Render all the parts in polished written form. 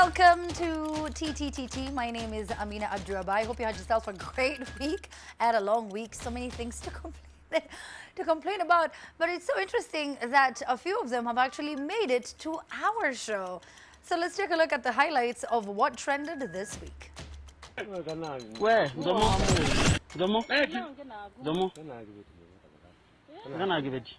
Welcome to TTTT. My name is Amina Abdi Rabar. I hope you had yourself a great week. I had a long week, so many things to complain about. But it's so interesting that a few of them have actually made it to our show. So let's take a look at the highlights of what trended this week. Where?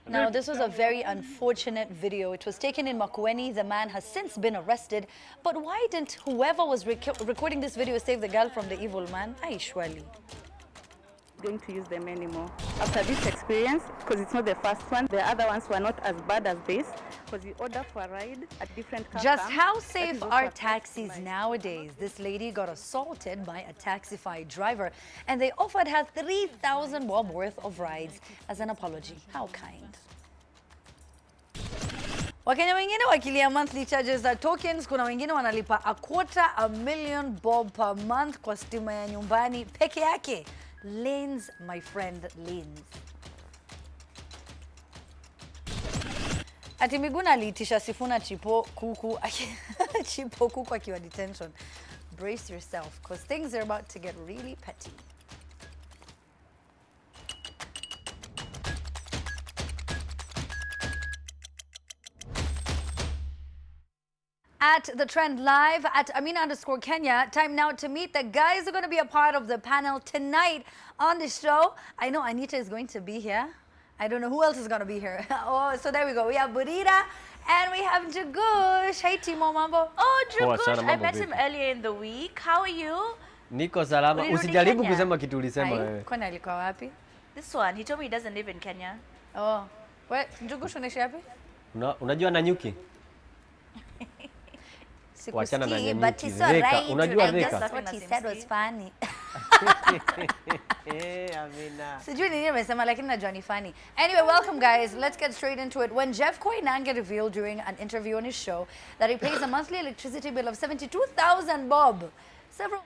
Now, this was a very unfortunate video. It was taken in Makueni. The man has since been arrested. But why didn't whoever was recording this video save the girl from the evil man? Aishwali. Going to use them anymore. After this experience, because it's not the first one, the other ones were not as bad as this, because you order for a ride at different car Just camps. how safe are taxis nowadays? This lady got assaulted by a Taxify driver, and they offered her 3,000 bob worth of rides as an apology. How kind. Wakenya wengine wakilia monthly charges za tokens. Kuna wengine wanalipa a $250,000 bob per month kwa stima ya nyumbani peke yake. Lanes, my friend, lanes. Ati Miguna aliitisha Sifuna chipo kuku akiwa detention. Brace yourself, because things are about to get really petty. At the Trend Live at Amina_Kenya. Time now to meet the guys who are going to be a part of the panel tonight on the show. I know Anita is going to be here. I don't know who else is going to be here. Oh, so there we go. We have Butita and we have Njugush. Hey, Timo Mambo. Oh, Njugush. I met him earlier in the week. How are you? Niko salama. Usijaribu kusema kitu ulisema wewe. Kwani alikuwa wapi? This one, he told me he doesn't live in Kenya. Oh. Wait, Njugush unaishi wapi? Unajua Nanyuki? Wachana na Nanyuki. But he's so right. Unajua Veka? That's what he said was funny. Amina. Sijui nini amesema lakini najua ni funny. Anyway, welcome guys. Let's get straight into it. When Jeff Koinange revealed during an interview on his show that he pays a monthly electricity bill of 72,000 bob, several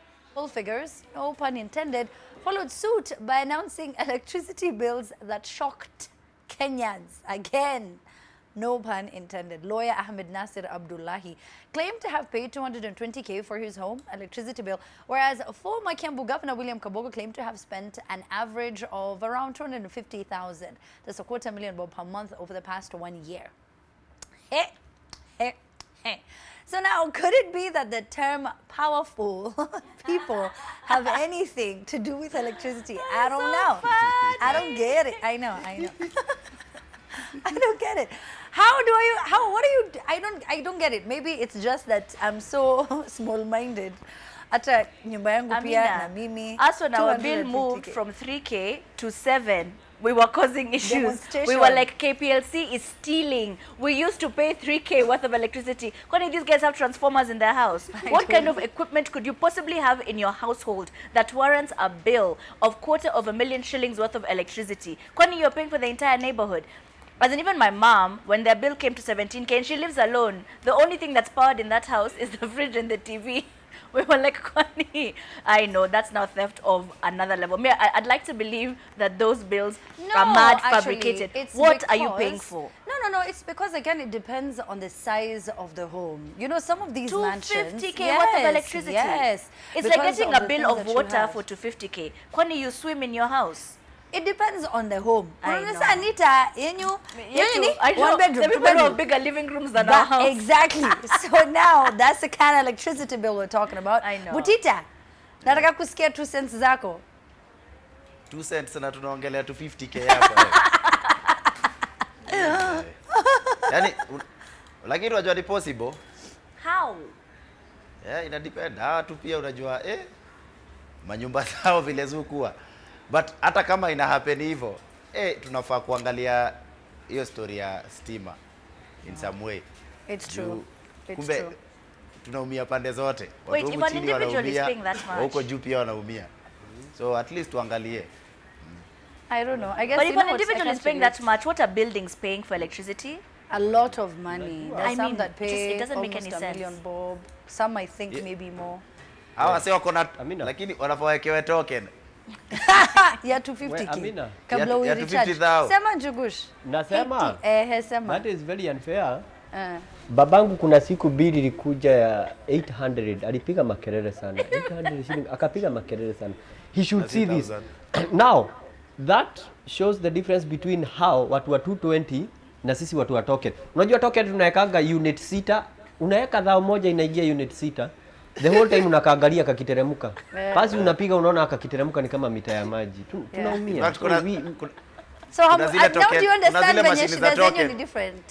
figures, no pun intended, followed suit by announcing electricity bills that shocked Kenyans. Again, no pun intended. Lawyer Ahmed Nasir Abdullahi claimed to have paid 220k for his home electricity bill, whereas former Kiambu Governor William Kabogo claimed to have spent an average of around 250,000. That's a $250,000 bob per month over the past 1 year. So now, could it be that the term powerful people have anything to do with electricity? I don't know. I don't get it. I know. I don't get it. I don't get it. Maybe it's just that I'm so small-minded. Ata nyumba yangu pia na mimi. Us when our bill moved from 3K to 7, we were causing issues. We were like, KPLC is stealing. We used to pay 3K worth of electricity. Kwani these guys have transformers in their house? What kind of equipment could you possibly have in your household that warrants a bill of $250,000 shillings worth of electricity? Kwani you're paying for the entire neighborhood? As in, even my mom, when their bill came to 17K and she lives alone, the only thing that's powered in that house is the fridge and the TV. We were like, Kwani, I know, that's now theft of another level. I'd like to believe that those bills are mad fabricated. What are you paying for? No, it's because, again, it depends on the size of the home. You know, some of these mansions... 250k worth of electricity. Yes. It's like getting a bill of water for 250k. Kwani, you swim in your house? It depends on the home. I know. Anita, I know. One bedroom, the people have bigger living rooms than our house. Exactly. So now, that's the kind of electricity bill we're talking about. I know. Butita, nataka kusikia 2 cents zako. 2 cents na tunaongelea 250k hapa. Yaani, lakini unajua ni possible. How? Ina depend. Tu pia unajua manyumba zao vile zikuwa. But hata kama ina happen hivyo, tunafaa kuangalia hiyo story ya stima in some way. It's true. Kumbe tunaumia pande zote. Wait, if an individual is paying that much, huko juu pia wanaumia. So at least tuangalie. I don't know. I guess. But if an individual is paying that much, what are buildings paying for electricity? A lot of money. There's some that pay it doesn't make any sense. $1 million bob. Some I think maybe more. Hawa sio wako na lakini wanapowekewa token. Ya 250k. Amina. Kabla ulicharge. Sema Njugush. Nasema. Sema. That is very unfair. Babangu kuna siku bili ilikuja ya 800, alipiga makelele sana. 800 shilling, akapiga makelele sana. He should see this. Now, that shows the difference between how watu wa 220 na sisi watu wa token. Unajua token tunawekanga unit 6, unaweka dhao moja inaingia unit 6. The whole time unakaangalia kakiteremka. Basi unapiga unaona kakiteremka ni kama mita ya maji. Tunaumia. So how, now do you understand when shida zenyu ni different?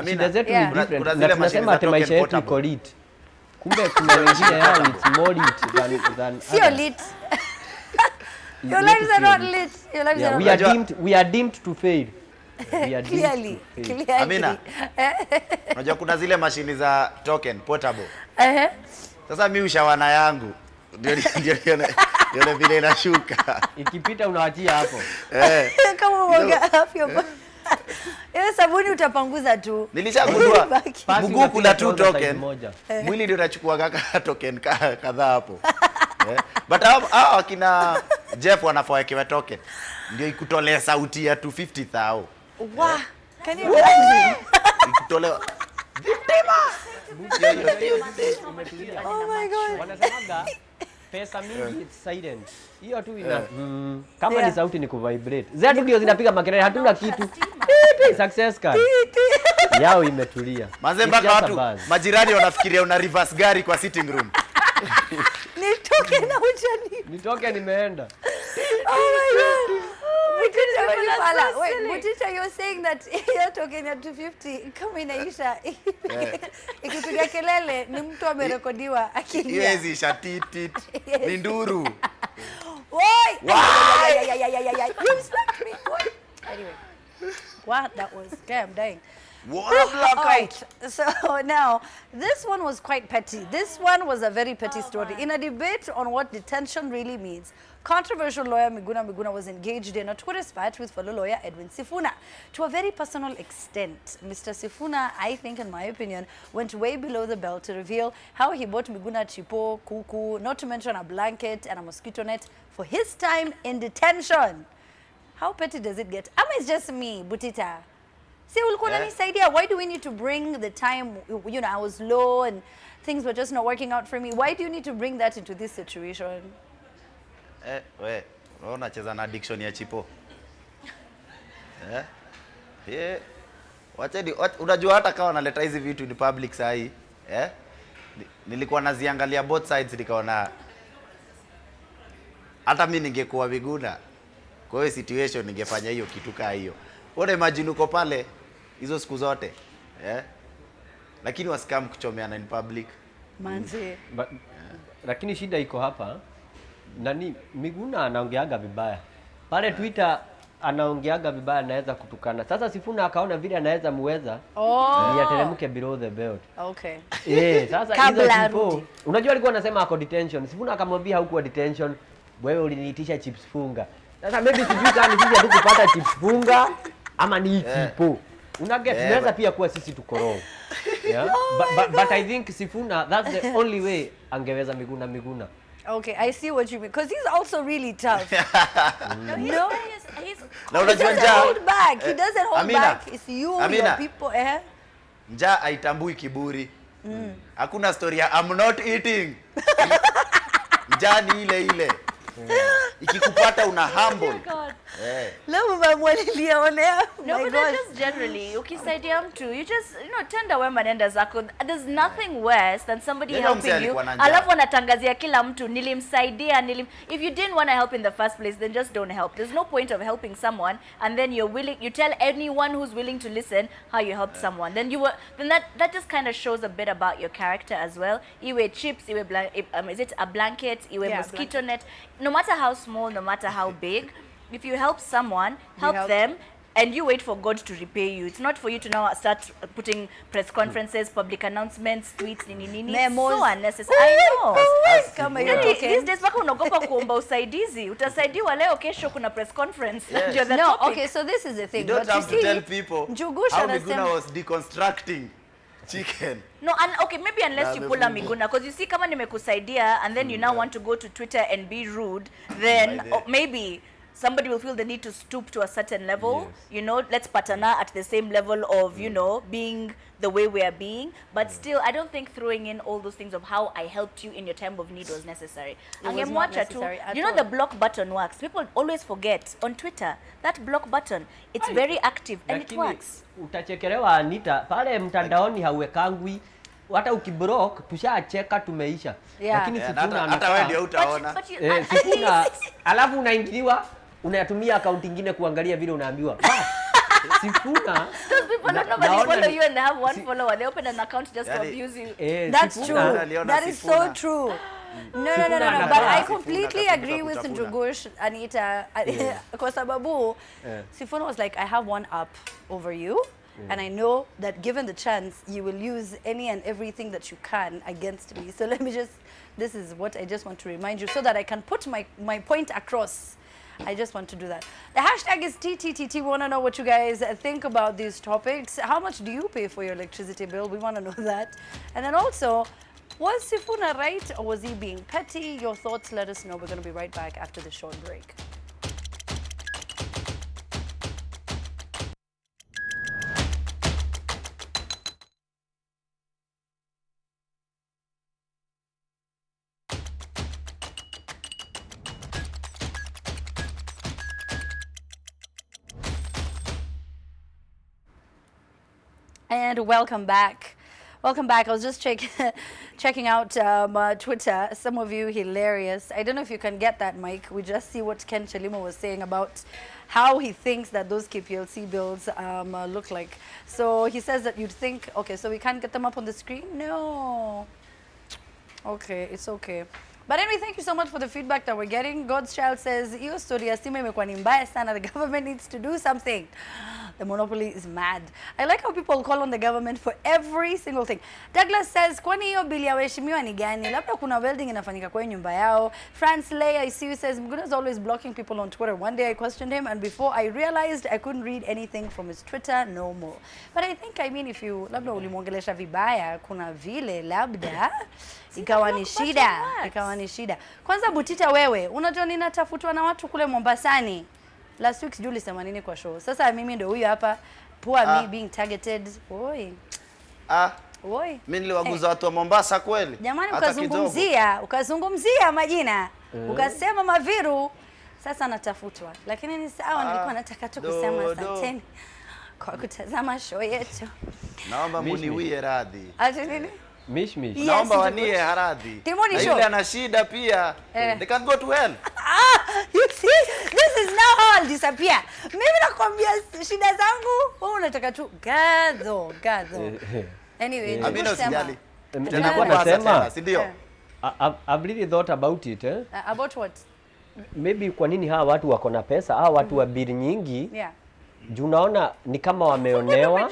Shida zetu ni different. Na tunasema ati maisha yetu iko lit. Kumbe kuna wengine yao it's more lit than sio lit. Your lives are not lit. Your lives are not we are deemed to fail. Clearly. Amina. Unajua kuna zile mashini za token portable. Sasa mimi ushawana yangu ndio vile inashuka. Ikipita unaachia hapo. Kama uoga afya. Hiyo sabuni utapanguza tu. Nilishagundua mguu kuna 2 token. Mwili ndio unachukua kaka token kadhaa hapo. But hao akina Jeff wanafoekewa token ndio ikutolea sauti ya 250,000. Wow. Can you imagine? Ikutolewa. Oh my God. Wanasemaga pesa mingi it's silent. Hiyo tu ina kama ni sauti ni kuvibrate. Zetu ndio zinapiga makelele, hatuna kitu. Success card. Yao imetulia. Manze mpaka watu majirani wanafikiria una reverse gari kwa sitting room. Nitoke na ujani. Nitoke nimeenda. Oh my God. Wait, Butita, you're saying that you're talking at 250 kama inaisha ikipiga kelele ni mtu amerekodiwa akilia. Hiyo isha titit ni nduru. Why? You slapped me. Anyway. What? That was scam dying. All right. So now, this one was quite petty. This one was a very petty story. In a debate on what detention really means, controversial lawyer Miguna was engaged in a Twitter spat with fellow lawyer Edwin Sifuna. To a very personal extent, Mr. Sifuna, I think, in my opinion, went way below the belt to reveal how he bought Miguna chipo, kuku, not to mention a blanket and a mosquito net for his time in detention. How petty does it get? It's just me, Butita. See, why do we need to bring the time, you know, I was low and things were just not working out for me. Why do you need to bring that into this situation? Unacheza na addiction ya chipo. Wacheni, unajua hata kama naleta hizi vitu ni public saa hii, nilikuwa naziangalia both sides nikaona hata mimi ningekuwa Miguna. Kwa hiyo situation ningefanya hiyo kitu kaa hiyo. Wewe imagine uko pale hizo siku zote. Lakini wasikam kuchomeana in public. Manze. Lakini shida iko hapa. Nani Miguna anaongeaga vibaya. Pale Twitter anaongeaga vibaya, anaweza kutukana. Sasa Sifuna akaona vile anaweza muweza. Ni ateremke below the belt. Okay. Sasa hizo chipo. Unajua alikuwa anasema ako detention. Sifuna akamwambia haukuwa detention. Wewe uliniitisha chips funga. Sasa maybe sijui kama sisi hatukupata chips funga ama ni chipo. Tunaweza pia kuwa sisi tuko wrong. But I think Sifuna, that's the only way angeweza Miguna. Okay, I see what you mean. Because he's also really tough. No, he doesn't hold back. He doesn't hold back. It's you, your people. Njaa haitambui kiburi. Hakuna story ya I'm not eating. Njaa ni ile. Ikikupata una humble. Leo mmemwalilia onea. No, but just generally, ukisaidia mtu, you just, tenda wema nenda zako. There's nothing worse than somebody helping you. Alafu anatangazia kila mtu, nilimsaidia, If you didn't want to help in the first place, then just don't help. There's no point of helping someone and then you tell anyone who's willing to listen how you helped someone. Then that just kind of shows a bit about your character as well. Iwe chips, is it a blanket, iwe mosquito net. No matter how small, no matter how big, if you help someone, help them, and you wait for God to repay you. It's not for you to now start putting press conferences, public announcements, tweets, memos. So unnecessary. I know. These days wako unagopa kuomba usaidizi. Utasaidiwa leo, kesho kuna press conference. Yes. No, okay, so this is the thing. You don't have to tell people Njugush how Miguna was deconstructing chicken. No, and okay, maybe unless you pull a Miguna, because you see, kama nimekusaidia, and then you now want to go to Twitter and be rude, then maybe somebody will feel the need to stoop to a certain level. Yes. You know, let's partner at the same level of, you know, being the way we are being. But still, I don't think throwing in all those things of how I helped you in your time of need was necessary. It was not necessary at you know, all. the block button works. People always forget on Twitter, that block button, it's very active and it Lakini works. utachekelewa Anita, pale mtandaoni hauwekangwi, hata ukiblock tushacheka tumeisha. Yeah. Lakini Sifuna hata wewe ndio utaona. But you, Sifuna, alafu unaingiliwa, unatumia akaunti nyingine kuangalia vile unaambiwa. Sifuna, those people don't normally follow you and they have one follower. They open an account just to abuse you. That's Sifuna, true. That is so true. No. But I completely agree with Njugush, Anita. Kwa sababu, Sifuna was like, I have one up over you. And I know that given the chance, you will use any and everything that you can against me. So let me just, this is what I just want to remind you so that I can put my point across. I just want to do that. The hashtag is TTTT. We want to know what you guys think about these topics. How much do you pay for your electricity bill? We want to know that. And then also, was Sifuna right or was he being petty? Your thoughts, let us know. We're going to be right back after the short break. And welcome back. Welcome back. I was just checking out Twitter. Some of you hilarious. I don't know if you can get that, Mike. We just see what Ken Chelimo was saying about how he thinks that those KPLC bills look like. So he says that you'd think, okay, so we can't get them up on the screen? No. Okay, it's okay. But anyway, thank you so much for the feedback that we're getting. God's Child says, "Iyo story ya stima imekuwa ni mbaya sana. The government needs to do something." The monopoly is mad. I like how people call on the government for every single thing. Douglas says, kwani hiyo bili ya waheshimiwa ni gani? Labda kuna welding inafanyika kwa nyumba yao. France Lay, I see you, says, Miguna is always blocking people on Twitter. One day I questioned him, and before I realized I couldn't read anything from his Twitter no more. But I think, I mean, if you, labda ulimwongelesha vibaya, kuna vile, labda, ikawa ni shida. Kwanza Butita wewe, unajua ninatafutwa na watu kule Mombasani. Last week sijui ulisema nini kwa show. Sasa mimi ndio huyu hapa. Poor me being targeted. Oi. Oi. Mimi niliwaguza watu wa Mombasa kweli. Jamani, ukazungumzia majina. Ukasema Maviru. Sasa natafutwa. Lakini ni sawa, nilikuwa nataka tu kusema asanteni kwa kutazama show yetu. Naomba muniwie radhi. Ati nini? Mish. Yes, naomba wanie haradhi. Timoni show. Yule ana shida pia. They can go to hell. You see, this is now how I'll disappear. Mimi nakwambia shida zangu, wewe unataka tu gadho. Anyway, Amina usijali. Nilikuwa nasema, si ndio? I've really thought about it. About what? Maybe kwa nini hawa watu wako na pesa, hawa watu wa bili nyingi. Yeah. Juu naona ni kama wameonewa.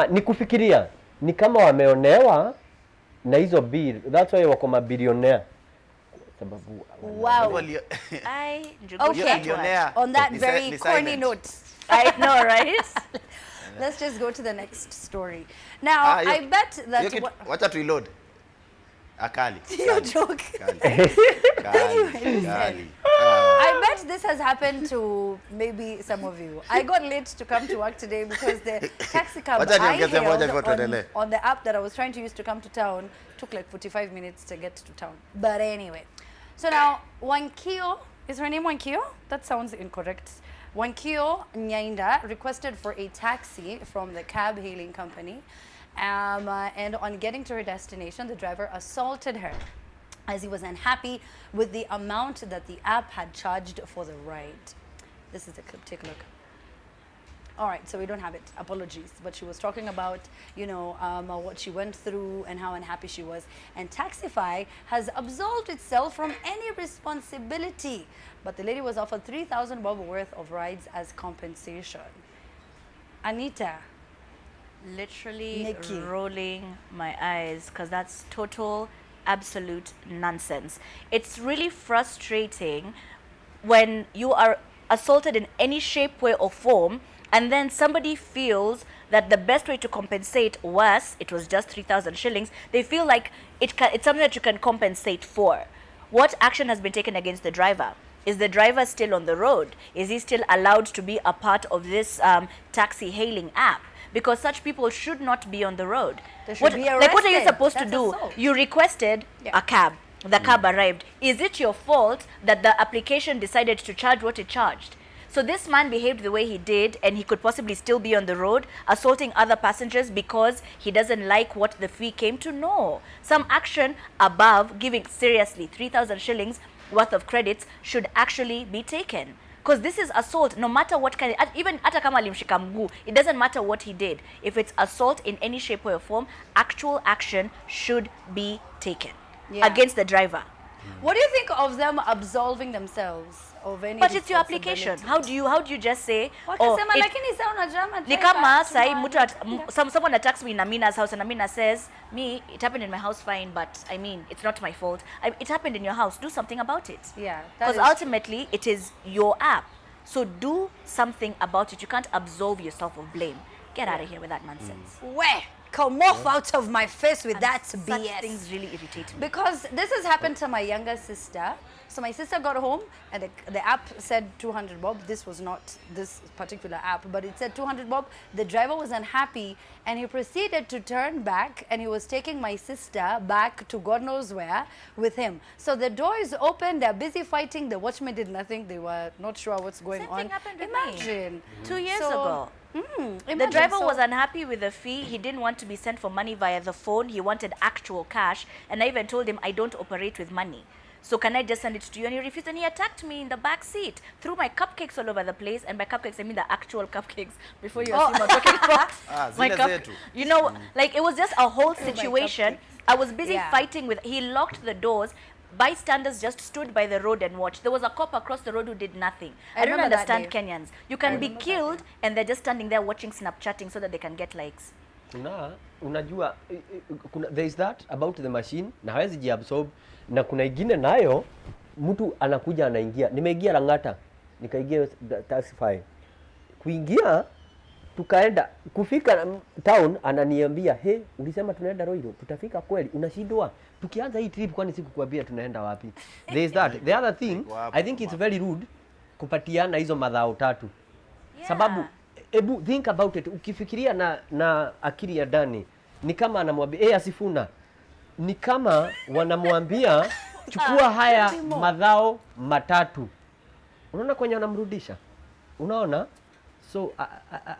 Ni kufikiria. Ni kama wameonewa na hizo bill. That's why wako mabilionea. Sababu wow. Okay. On that very corny note. I know, right? Let's just go to the next story. Now, I bet that wacha tu reload. Akali. Your joke. Kali. I bet this has happened to maybe some of you. I got late to come to work today because the taxi cab I hailed on the app that I was trying to use to come to town took like 45 minutes to get to town. But anyway. So now, Wankio, is her name Wankio? That sounds incorrect. Wankio Nyainda requested for a taxi from the cab hailing company. And on getting to her destination, the driver assaulted her as he was unhappy with the amount that the app had charged for the ride. This is the clip. Take a look. All right, so we don't have it. Apologies. But she was talking about, you know, what she went through and how unhappy she was. And Taxify has absolved itself from any responsibility. But the lady was offered 3,000 bob worth of rides as compensation. Anita. Literally Nikki. rolling my eyes because that's total, absolute nonsense. It's really frustrating when you are assaulted in any shape, way, or form, and then somebody feels that the best way to compensate was, it was just 3,000 shillings. They feel like it's something that you can compensate for. What action has been taken against the driver? is the driver still on the road? Is he still allowed to be a part of this taxi hailing app? Because such people should not be on the road. They should be arrested. Like, what are you supposed That's to do? assault. You requested a cab. The cab arrived. Is it your fault that the application decided to charge what it charged? So this man behaved the way he did, and he could possibly still be on the road, assaulting other passengers because he doesn't like what the fee came to know. Some action above giving, seriously, 3,000 shillings worth of credits should actually be taken. Because this is assault, no matter what kind, even hata kama alimshika mguu, it doesn't matter what he did. If it's assault in any shape or form, actual action should be taken against the driver. What do you think of them absolving themselves of any But it's your application. How do you just say, wakasema lakini sasa unajama ni kama sai someone attacks me in Amina's house and Amina says, me, it happened in my house, fine, but I mean, it's not my fault. It happened in your house. Do something about it. Yeah. Because ultimately, it is your app. So do something about it. You can't absolve yourself of blame. Get out of here with that nonsense. Where? Come off out of my face with that Such BS. things really irritate me. Because this has happened to my younger sister. So my sister got home and the app said 200 bob. This was not this particular app, but it said 200 bob. The driver was unhappy and he proceeded to turn back, and he was taking my sister back to God knows where with him. So the door is open, they're busy fighting. The watchman did nothing. They were not sure what's going Same on. thing happened with Imagine. me 2 years So, ago. The imagine, driver so- was unhappy with the fee. He didn't want to be sent for money via the phone. He wanted actual cash. And I even told him, I don't operate with money. So can I just send it to you? And he refused, and he attacked me in the back seat, threw my cupcakes all over the place. And by cupcakes, I mean the actual cupcakes. Before you assume I'm talking about my zile cup. zetu. You know, like, it was just a whole situation. I was busy Yeah. fighting with, he locked the doors. Bystanders just stood by the road and watched. There was a cop across the road who did nothing. I don't remember that understand day. Kenyans. You can be killed and they're just standing there watching Snapchatting so that they can get likes. Unajua there is that about the machine na hawezi jiabsorb, na kuna ingine nayo mtu anakuja anaingia. Nimeingia Lang'ata, nikaingia taxify. Kuingia tukaenda kufika town, ananiambia he, ulisema tunaenda Roiro, tutafika kweli? Unashindwa tukianza hii trip, kwani sikukuambia tunaenda wapi? There is that. The other thing, I think it's very rude kupatiana hizo madhao tatu. Sababu ebu think about it, ukifikiria na akili ya ndani, ni kama anamwambia Sifuna, ni kama wanamwambia chukua haya madhao matatu. Unaona kwenye wanamrudisha, unaona? So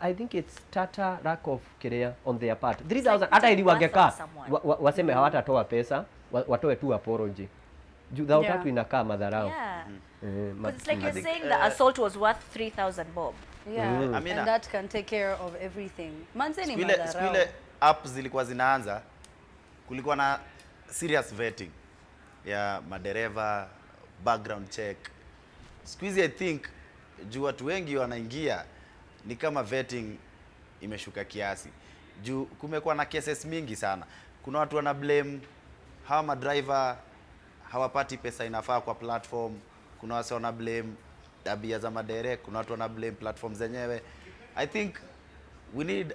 I think it's tata lack of care on their part. 3,000 hata ili wangekaa waseme hawatatoa pesa, watoe tu apology. Juu tatu inakaa madharau. But it's like you're saying the assault was worth 3,000 bob. Yeah, Amina, and that can take care of everything. Manzeni siku ile apps zilikuwa zinaanza, kulikuwa na serious vetting ya madereva, background check. Siku hizi I think juu watu wengi wanaingia, ni kama vetting imeshuka kiasi. Juu kumekuwa na cases mingi sana. Kuna watu wana blame hawa madriver hawapati pesa inafaa kwa platform. Kuna watu wana blame tabia za madere, kuna watu wana blame platform zenyewe. I think we need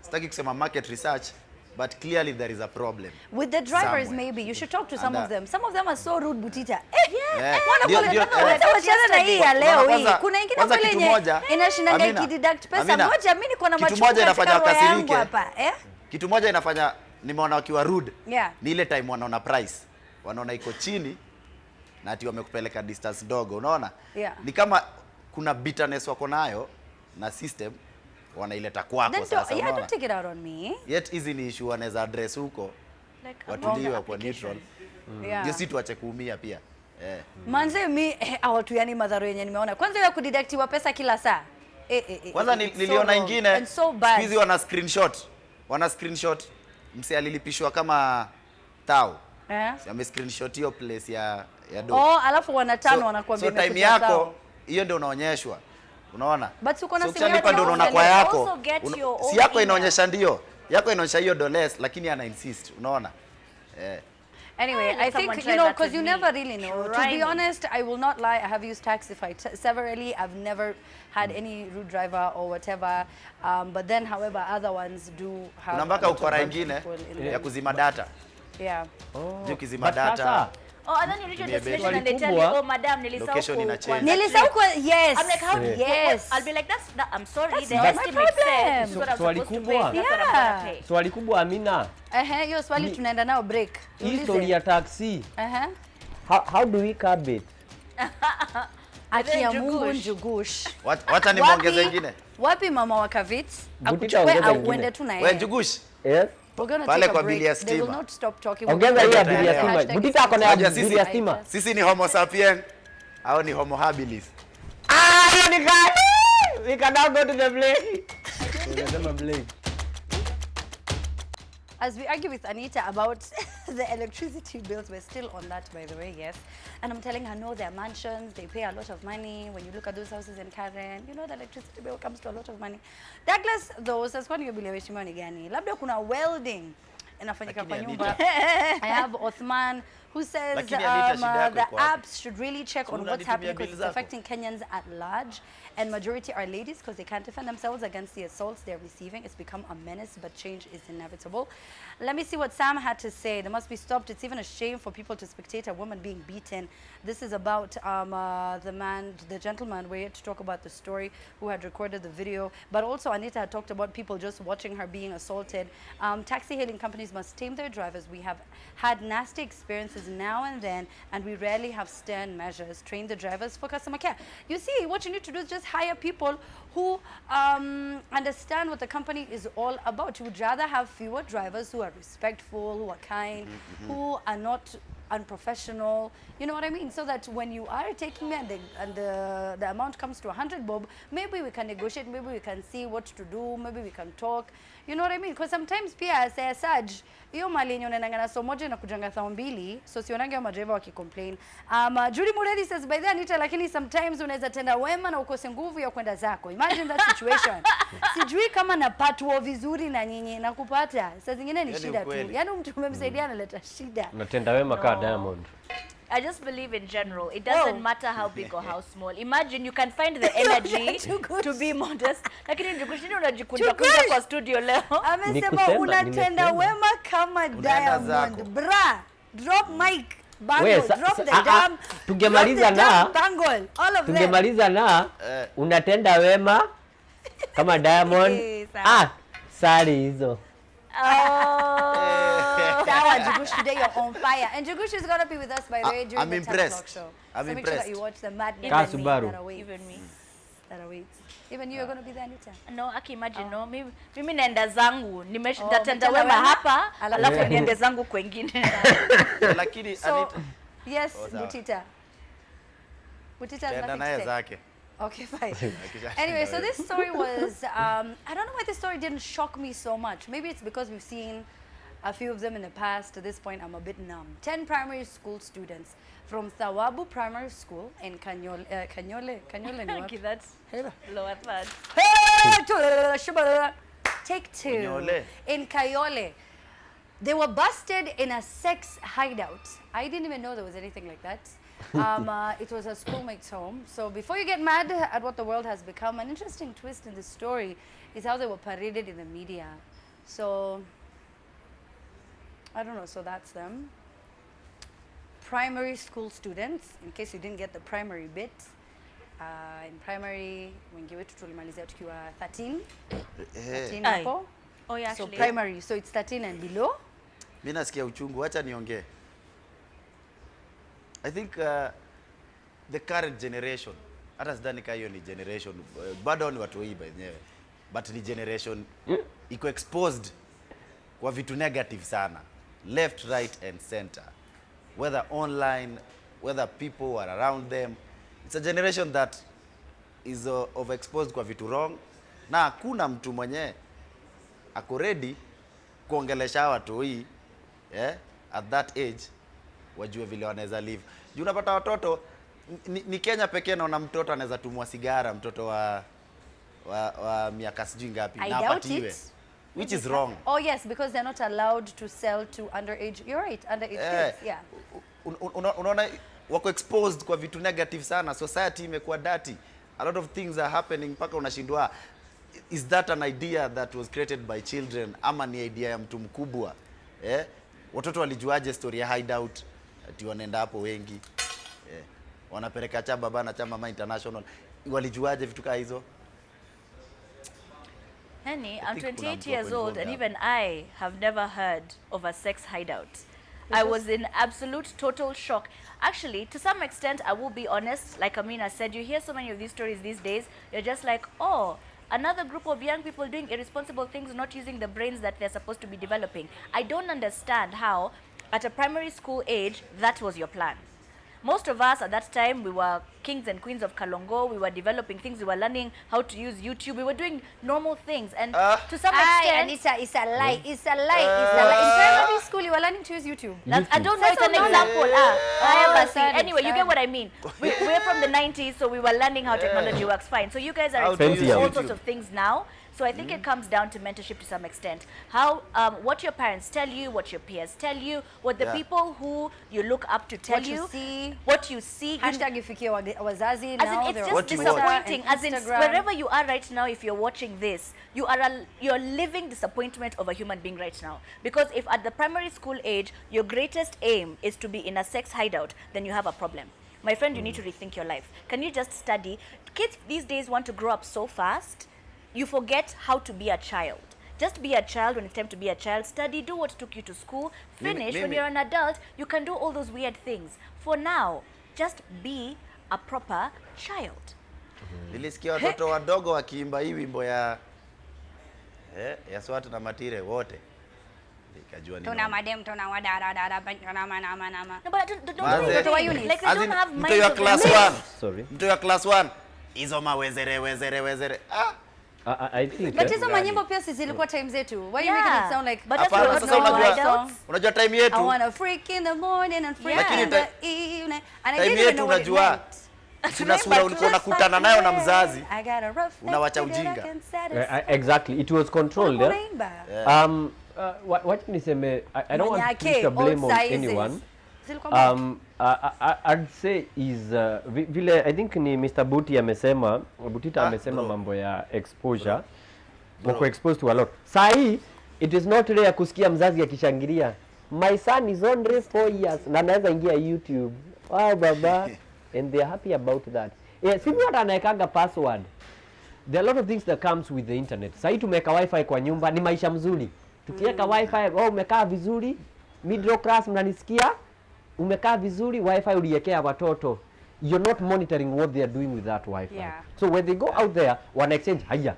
sitaki kusema market research, but clearly there is a problem with the drivers. somewhere. Maybe you should talk to some of them. Some of them are so rude, Butita. Kuna ingine pale yenye inashinanga ikideduct pesa moja. Mimi niko na kitu moja inafanya wakasirike hapa. Kitu moja inafanya nimeona wakiwa rude. Yeah. Ni ile time wanaona price, wanaona iko chini na ati wamekupeleka distance dogo, unaona? Yeah. Ni kama kuna bitterness wako nayo na system wanaileta kwako sasa, unaona? Don't take it out on me. Yet hizi ni issue wanaweza address huko. Like Watuliwe kwa neutral. Yeah. Ndio si tuache kuumia pia. Manze mi watu yani madharo yenye nimeona. Kwanza ya kudidactiwa pesa kila saa. Kwanza niliona ingine so siku hizi wana screenshot mse alilipishwa kama tao. Ame screenshot hiyo place ya do. Alafu wanatano wanakuambia so time yako hiyo ndio unaonyeshwa. Unaona? But uko na so ukishalipa ndio unaona kwa yako. Si yako email. inaonyesha ndio. Yako inaonyesha hiyo dollars, lakini ana insist. Unaona? Anyway, I think, because you never really know. To be honest, I will not lie, I have used Taxify severally. I've never had any rude driver or whatever. But then, however, other ones do have... Kuna mpaka ukora ingine ya kuzima data. Yeah. Ukizima data. Oh, and then you reach your Tumie destination and they tell you, Kubwa. oh, madam, Location ina change. Yes. I'm like, how? Yes. I'll be like, I'm sorry, That's the not my estimate said problem. this is what I'm Swali supposed to kubwa. pay. That's what I'm gonna pay. Swali kubwa Amina. Hiyo swali tunaenda nao break. Hii story ya taxi. How do we curb it? Aki ya Njugush. Mungu Njugush. Wacha nimuongeze ingine. Wapi mama wa Kavits? Butita Akuchukue ongeza auende ingine. tu na We yeye. Njugush. Yes. We're gonna Pale take kwa a break. bili ya They will stima. not stop talking. Ongeza hii ya bili ya Hashtag stima. Butita ako na ya Unajua bili ya sisi- stima. Sisi ni homo sapien au ni homo habilis? Ah, you can. We can now go to the play. Unasema play. As we argue with Anita about the electricity bills, we're still on that, by the way, yes. And I'm telling her, no, they're mansions, they pay a lot of money. When you look at those houses in Karen, you know the electricity bill comes to a lot of money. Douglas, though, says, kwani yobilia weshima ni gani? Labda kuna welding inafanyika kwa Lakini nyumba. I have Othman, who says Lakini Anita, shida yako the iko wapi? apps should really check on Una what's nitumia happening because bills it's zako? affecting Kenyans at large. And majority are ladies because they can't defend themselves against the assaults they're receiving. It's become a menace, but change is inevitable. Let me see what Sam had to say. They must be stopped. It's even a shame for people to spectate a woman being beaten. This is about the gentleman. We're here to talk about the story who had recorded the video. But also Anita had talked about people just watching her being assaulted. Taxi hailing companies must tame their drivers. We have had nasty experiences now and then, and we rarely have stern measures. Train the drivers for customer care. You see, what you need to do is just hire people who understand what the company is all about. You would rather have fewer drivers who are respectful, who are kind, who are not unprofessional, you know what I mean? So that when you are taking me and the amount comes to 100 bob, maybe we can negotiate, maybe we can see what to do, maybe we can talk, you know what I mean? Because sometimes pia say Saj, hiyo mali yenye unaendanga na so moja na kujanga 2,000, so sionanga ya madriver wakicomplain. Judy Muredi says, by the Anita, lakini sometimes unaweza tenda wema na ukose nguvu ya kwenda zako. Imagine that situation. Sijui kama napatwa vizuri na nyinyi na kupata. Saa zingine ni shida tu. Yaani mtu umemsaidia analeta shida. Unatenda wema kama Diamond. I just believe in general, it doesn't matter how big or how small. Imagine you can find the energy to be modest. Lakini Njugushini unajikunja kuja kwa studio leo. Amesema unatenda wema kama Diamond. Bra, drop mic. Bangle, drop the damn. Tungemaliza na bangle, all of them. Tungemaliza na unatenda wema kama Diamond. Sari hizo. Sawa, Njugush, today you're on fire. And Njugush is going to be with us, by the way, during I'm the impressed. 10 o'clock show. I'm so impressed. make sure that you watch the madness Ka Subaru. that awaits. Even me. That awaits. Even you are going to be there, Anita. No, aki imagine no. Mimi naenda zangu. Nitatenda umetenda wema wema, hapa, alafu alafu niende zangu kwengine. Lakini So, Anita, yes, sawa. Butita. Butita has tenda nothing naye to say. zake. Okay, fine. Anyway, so this story was, I don't know why this story didn't shock me so much. Maybe it's because we've seen a few of them in the past. To this point, I'm a bit numb. 10 primary school students from Thawabu Primary School in Kanyole ni wapi? That's lower third. Hey, take two. Kanyole. In Kayole. They were busted in a sex hideout. I didn't even know there was anything like that. It was a schoolmate's home. So before you get mad at what the world has become, an interesting twist in this story is how they were paraded in the media. So, I don't know, so that's them. Primary school students, in case you didn't get the primary bit. In primary, wengi wetu tulimalizia tukiwa 13. 13 Aye. hapo. Oh yeah, So actually. primary, so it's 13 and below. Mimi nasikia uchungu, acha niongee. I think the current generation, hata sidhani kama hiyo ni generation, bado ni watu wengi wenyewe, but ni generation iko exposed kwa vitu negative sana, left, right and center, whether online, whether people were around them. It's a generation that is overexposed kwa vitu wrong, na hakuna mtu mwenye ako ready kuongelesha watu hii at that age wajue vile wanaweza live. Juu unapata watoto ni Kenya pekee naona mtoto anaweza tumwa sigara, mtoto wa miaka sijui ngapi I na doubt apatiwe, it. which is wrong. Oh yes, because they're not allowed to sell to underage. You're right, underage kids. Yeah. Unaona wako exposed kwa vitu negative sana. Society imekuwa dirty. A lot of things are happening mpaka unashindwa, is that an idea that was created by children ama ni idea ya mtu mkubwa? Watoto walijuaje story ya hideout? ati wanaenda hapo wengi. Wanapeleka cha baba na cha mama international. Walijuaje vitu kama hizo? Henny, I'm 28 years old and even I have never heard of a sex hideout. I was in absolute total shock. Actually, to some extent, I will be honest, like Amina said, you hear so many of these stories these days, you're just like, oh, another group of young people doing irresponsible things, not using the brains that they're supposed to be developing. I don't understand how, at a primary school age, that was your plan. Most of us at that time, we were kings and queens of Kalongo. We were developing things. We were learning how to use YouTube. We were doing normal things. And to some extent... Anita, it's a lie. It's a lie. It's a lie. In primary school, you were learning to use YouTube. I don't know. It's an example. Anyway, you get what I mean. We're from the 90s, so we were learning how technology works fine. So you guys are exposed to all sorts of things now. So I think it comes down to mentorship to some extent. How, what your parents tell you, what your peers tell you, what the people who you look up to tell you, what you see. Hashtag ifikie wazazi now. As in, it's just disappointing. As in, wherever you are right now, if you're watching this, you're living disappointment of a human being right now. Because if at the primary school age, your greatest aim is to be in a sex hideout, then you have a problem. My friend, you need to rethink your life. Can you just study? Kids these days want to grow up so fast. You forget how to be a child. Just be a child when it's time to be a child. Study, do what took you to school. Finish. When you're an adult, you can do all those weird things. For now, just be a proper child. Nilisikia watoto wadogo wakiimba hii wimbo ya Swati na Matire wote. Nikajua ni tuna madem, tuna wadada, tuna manama. No, but don't like they don't have minds of class 1. Sorry. Mtu ya class 1. Hizo wezere. I think but hizo manyimbo pia sisi zilikuwa time zetu. Why you making it sound like but sasa unajua time yetu. I want a freak in the morning and freak in the evening. And I didn't know unajua. Kuna sura ulikuwa unakutana nayo na mzazi. Unawacha ujinga. Exactly. It was controlled. What niseme, I don't want to put the blame on anyone. I'd say is vile I think ni Mr. Butita amesema mambo ya exposure. Wako exposed to a lot. Sahi it is not rare kusikia mzazi akishangilia. My son is only 4 years na anaweza ingia YouTube. Wow baba. And they are happy about that. Simu hata anaekanga password. There are a lot of things that comes with the internet. Sahi tumeka wifi kwa nyumba ni maisha mzuri. Tukiweka wifi, umekaa vizuri, middle class mnanisikia? Umekaa vizuri, wifi uliekea watoto. You're not monitoring what they are doing with that wifi. So when they go out there, wana exchange haya.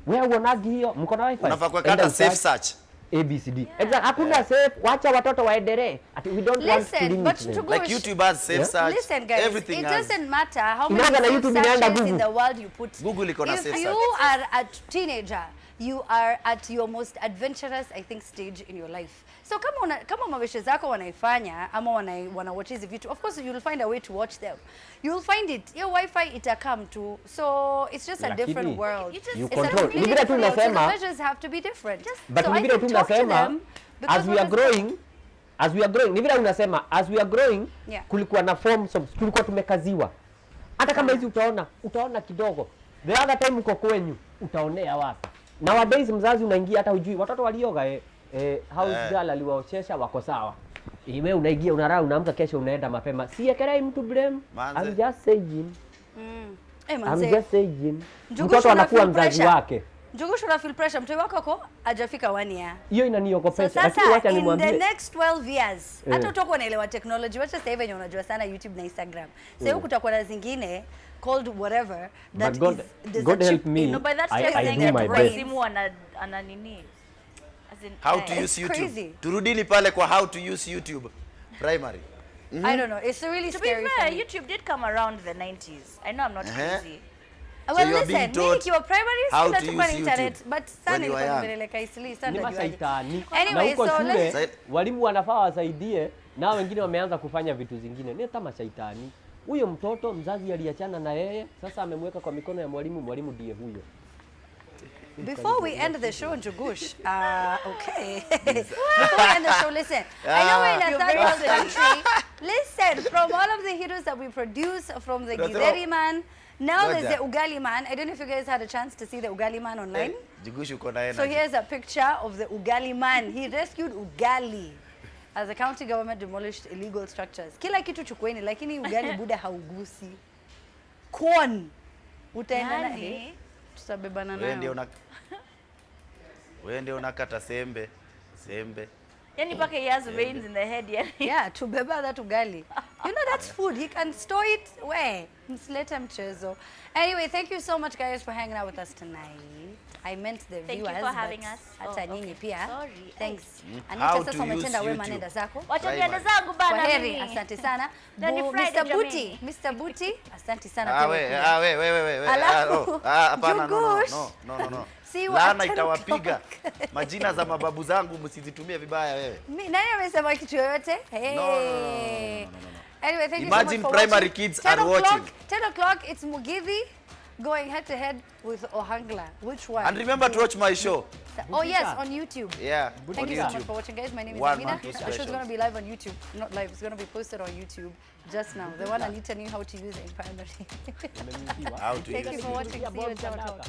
Wewe uonagi hiyo, mko na wifi. Unafaa kuweka safe search. ABCD. Exactly. Hakuna safe, wacha watoto waendelee. We don't want to limit them. Like YouTube has safe search. Listen guys, everything it doesn't matter how many searches in the world you put. Google iko na safe search. If you are a teenager, you are at your most adventurous, I think, stage in your life. So kama mabeshe zako wanaifanya ama wana watch hizi vitu, of course you'll find a way to watch them. You'll find it. Your wifi itacome to. So it's just a different world. You control. Nibira tu nasema. The measures have to be different. But nibira tu nasema as we are growing, nibira unasema as we are growing, kulikuwa na forms of tulikuwa tumekaziwa. Hata kama hizi utaona kidogo. The other time uko kwenyu utaonea wapi? Nowadays mzazi unaingia hata hujui watoto walioga house girl aliwaochesha wako sawa. Wewe unaingia unalala unaamka kesho unaenda mapema. Siekelei mtu blame. I'm just saying. I'm just saying. Mtoto anakuwa mzazi wake. Njugush una feel pressure mtoto wako hajafika 1 year. Hiyo inaniogopesha. Lakini wacha nimwambie in the next 12 years hata utakuwa unaelewa technology. Wacha sasa hivi unajua sana YouTube na Instagram. Sasa huko kutakuwa na zingine called whatever that is God help me. No, by that I do my best. Simu ana nini? How to use YouTube. Crazy. Turudini pale kwa how to use YouTube primary. I don't know. It's really scary. To be fair, YouTube did come around the 90s. I know I'm not crazy. Well, so listen, mimi kiwa primary school tulikuwa na internet, but sana nilikuwa nimeleka isili sana juaje. Anyway, so let's walimu wanafaa wasaidie na wengine wameanza kufanya vitu zingine. Ni kama shaitani. Huyo mtoto mzazi aliachana na yeye, sasa amemweka kwa mikono ya mwalimu ndiye huyo. Before we end the show, Njugush, okay. Before we end the show, listen. I know we're in a third world country. Listen, from all of the heroes that we produce, from the Githeri man, now there's the Ugali man. I don't know if you guys had a chance to see the Ugali man online. Njugush uko na So here's a picture of the Ugali man. He rescued Ugali. as the county government demolished illegal structures. Kila kitu chukueni, lakini ugali buda haugusi. Corn. Utaenda na tutabebana nayo. Wewe ndio unakata sembe. Yani paka he has veins in the head, yani. Yeah, tubeba that ugali. You know that's food. He can store it where? Msilete mchezo. Anyway, thank you so much guys for hanging out with us tonight. I meant the Thank viewers. you for having us. Hata nyinyi pia. Sorry. Thanks. How Anita, to sasa umetenda use wema, YouTube. nenda zako. Wacha niende zangu bana. Kwaheri, mimi. asante sana. Ni Friday, Mr. Buti, jameni. Mr. Buti, asante sana. Ah, pia we, kwa kuja. we. Alafu, Hapana, Njugush. no. See you at Laana 10 itawapiga. Majina za mababu zangu msizitumie vibaya wewe. Nani amesema kitu yoyote? Hey. No. Anyway, thank Imagine you so much for primary watching. kids are watching. 10 o'clock, it's Mugithi going head to head with Ohangla. Which one? And remember to watch my show. Oh yes, on YouTube. Yeah, Thank on you so much YouTube. for watching, guys. My name is One Amina. man, two The show's specials. going to be live on YouTube. Not live, it's going to be posted on YouTube just now. The one Anita knew how to use in primary. How to Thank use you it. for watching. See you at 10 o'clock.